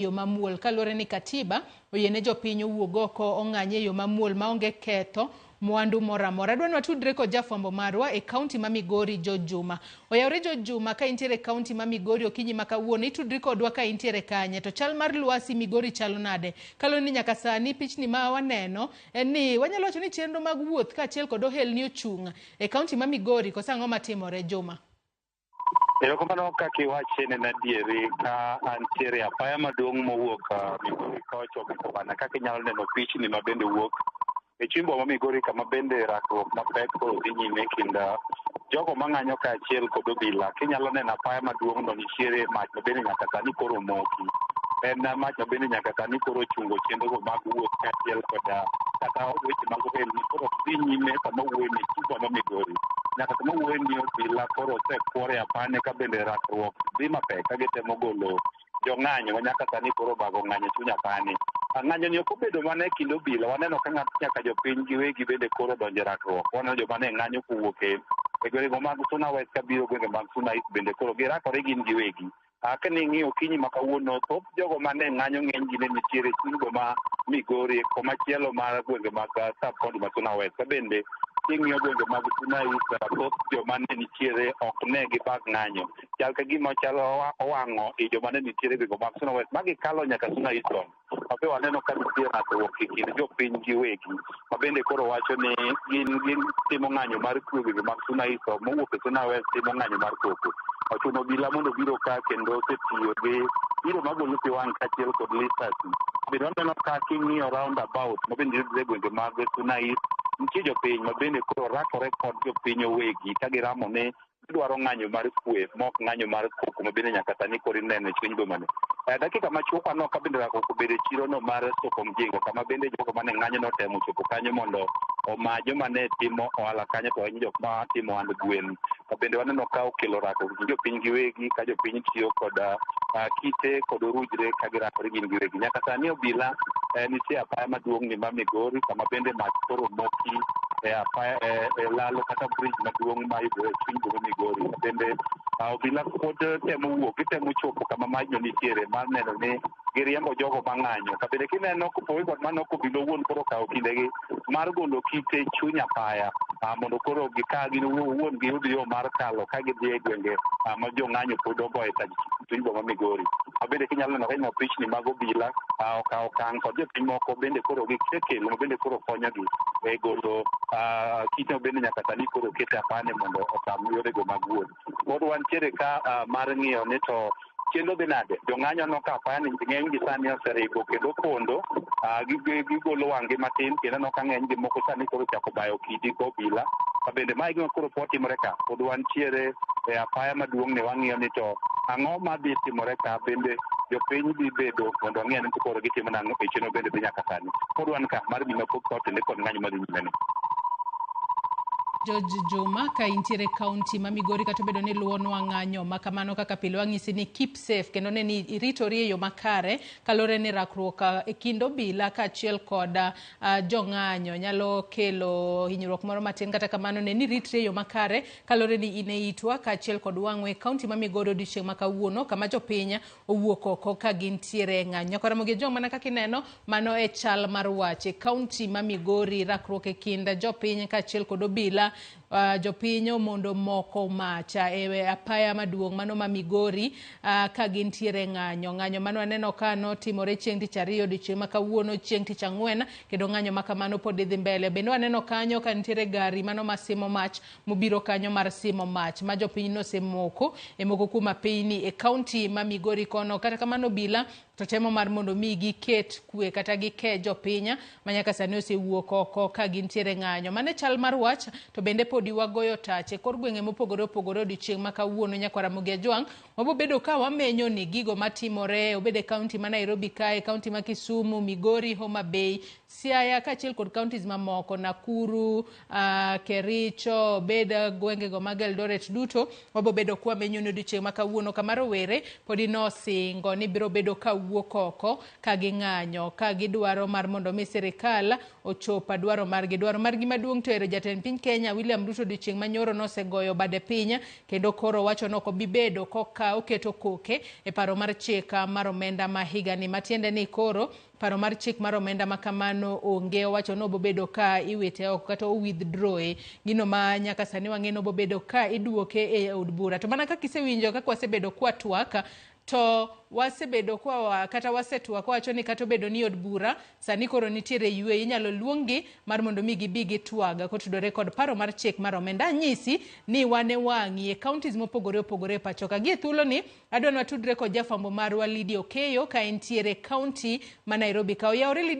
yo mamuol kalore ni katiba oyene jopiny owuog oko ong'anye yo mamuol maonge ketho mwandu moramora. Adwa watudre kod jafwambo marwa e kaunti ma Migori George Juma. Oyawre George Juma ka intiere kaunti ma Migori okinyi ma kawuono itudri kodwa ka intiere kanye to chal mar lwasi Migori chalo nade. Kaloni ni nyaka sani pichni ma waneno en ni wanyalo wacho ni chenro mag wuoth kaachiel kod ohelni ochung' e kaunti ma Migori kosa ang'o matimore Juma. Erokamano kaka iwachene nadieri ka antiere apaya maduong' mowuok Migori ka ochopo bana kaka inyalo neno pichni ma bende wuok e chimbo ma Migori kama bende rakruok mapek dhi nyime kind jogo mang'anyo kaachiel kod obila. Kinyalo neno apaya maduong' no nitiere mach ma bende nyaka sani koro moki. En mach ma bende nyaka sani koro chungo chenrogo mag wuoth kaachiel kod kata weche mag ohelni koro dhi nyime sama wuoyeni chimbo ma Migori. Nyaka sama wuoyeni obila koro osekuore apane ka bende rakruok dhi mapek ka gitemo golo jong'anyo ma nyaka sani koro bago ng'anyo chuny apane. Ng'anyo ni ok obedo mana e kind obila, waneno ka nyaka jopiny giwegi bende koro donjo e rakruok. Waneno joma ne ng'anyo kowuok e gwenge mag Suna West kabiro gwenge mag Suna East bende koro girakore gin giwegi. Ka ning'iyo okinyi ma kawuono thoth jogo mane ng'anyo ng'eny gi ne nitiere chungo ma Migori komachielo mar gwenge mag sub-county ma Suna West. Ka bende king'iyo gwenge mag Suna East thoth joma ne nitiere ok ne gibag ng'anyo. Chal ka gima chalo owang'o i joma ne nitiere gwenge mag Suna West ma gikalo nyaka Suna East Zone. Mabe waneno ka nitie rakruok e kind jopiny giwegi ma bende koro wacho ni gin timo ng'anyo mar kwe gwenge mag Suna East mowuok e Suna West timo ng'anyo mar koko. Ochuno obila mondo biro ka kendo osetiyo gi biro magolo pi wang' kaachiel kod lisasi. Bende waneno ka king'iyo roundabout ma bende yudore e gwenge mag Suna East nitie jopiny ma bende koro rakore kod jopiny owegi ka giramo ne gidwaro ng'anyo mar kwe mok ng'anyo mar koko ma bende nyaka sani koro ineno e chuny bomani. Dakika machuok ano ka bende rakruok obedo e chirono mar Soko Mjingo kama bende jogo mane ng'anyo notemo chopo kanyo mondo oma joma ne timo ohala kanyo to jok ma timo ohand gwen. Bende waneno ka okelo rakruok gi jopiny giwegi ka jopiny tiyo kod kite kod orujre ka girakore gin giwegi. Nyaka sani obila nitie apaya maduong' ni ma Migori kama bende mach koro moki e lalo kata bridge maduong' ma yudore e chuny boma Migori. Bende obila pod temo wuok, gitemo chopo kama majno nitiere mar neno ni giriembo jogo mang'anyo. Ka bende kineno kopogore kod mano obila owuon koro okawo kindegi mar golo kite chuny apaya mondo koro gin owuon giyud yo mar kalo ka gidhi e gwenge ma jong'anyo pod ogoye chuny boma Migori. Bende kinyalo neno ka pichni mag obila okawo okang' kod jopiny moko bende koro gisekelo ma bende koro konyogi e golo kite bende nyaka sani koro kete apane mondo otam yorego mag wuoth. Pod wantiere ka mar ng'iyo ni to chenro dhi nade. Jong'anyo no ka apaya ni ng'eny gi sani oseringo kendo pondo gigolo wang'gi matin kendo no ka ng'eny gi moko sani koro chako bayo kidi go obila. Bende mae gima koro timore ka pod wantiere e apaya maduong' ni wang'iyo ni to ang'o madhi timore ka bende jopiny dhi bedo mondo ng'e ni koro gitimo nang'o e chenro bende dhi nyaka sani. Pod wan ka mar gima pod otende kod ng'anyo madhi nyime ni. George Juma ka intiere kaunti ma Migori kata bedo ni luonwa ng'anyo makamano kaka pile wang'isi ni keep safe kendo ne ni iritori e yo makare kalore ni rakruok e kind obila kaachiel kod jong'anyo nyalo kelo hinyruok moro matin. Kata kamano ne ni ritri e yo makare kalore ni in e itwa kaachiel kod wang'we kaunti ma Migori odiochieng' ma kawuono kama jopiny owuok oko ka gintiere ng'anyo. Karamogi jong mana kaka ineno mano e chal mar wache kaunti ma Migori rakruok e kind jopiny kaachiel kod obila. Jopinyo mondo moko macha e apaya maduong' mano ma Migori ka gintiere ng'anyo mano aneno ka notimore chieng' tich ariyo odiochieng' ma kawuono chieng' tich ang'wen kendo ng'anyo ma kamano pod dhi mbele. Bende aneno kanyo ka nitiere gari mano ma simo mach mobiro kanyo mar simo mach ma jopiny nosemoko kuom apeyni e kaunti ma Migori kono. Kata kamano obila to temo mar mondo mi giket kwe kata gike jopiny ma nyaka sani osewuok oko ka gintiere ng'anyo. Mane chal mar wach to bende podi wagoyo tach e kor gwenge mopogore opogore odiochieng' ma kawuono Nyakaramogi Ajwang' wabobedo ka wamenyo ni gigo matimore obede kaunti ma Nairobi kae, kaunti ma Kisumu, Migori, Homa Bay, Siaya kaachiel kod kauntis mamoko Nakuru, Kericho, beda gwengego mag Eldoret duto wabobedo kwa menyo ni odiochieng' ma kawuono kama rowere podi nosingo ni biro bedo ka wuok oko ka ging'anyo ka gidwaro mar mondo mi sirikal ochopa dwaro margi maduong' to ero jatend piny Kenya William duto odiochieng' manyoro nosegoyo bade piny kendo koro wacho no ko bibedo koka oketo koke e paro mar chik mar omenda ma higa ni, matiende ni koro paro mar chik mar omenda makamano onge. Wacho no bobedo ka iwite oko kata withdraw gino ma nyaka sani wang'eno bobedo ka iduoke e od bura. To mana kaka isewinjo kaka wasebedo kwa twaka, to wasebedo kwa kata wasetwak wacho ni kata obedo ni od bura sani koro nitiere yue, inyalo luongi mar mondo mi gibi gitwaga kotudore kod paro mar chik mar omenda. Nyisi ni wane wang'i e counties mopogore opogore pacho ka. Gie thuolo ni adwa watudre kod jafambo marwa Lydia Okeyo ka entiere county ma Nairobi ka. Oyawre Lydia.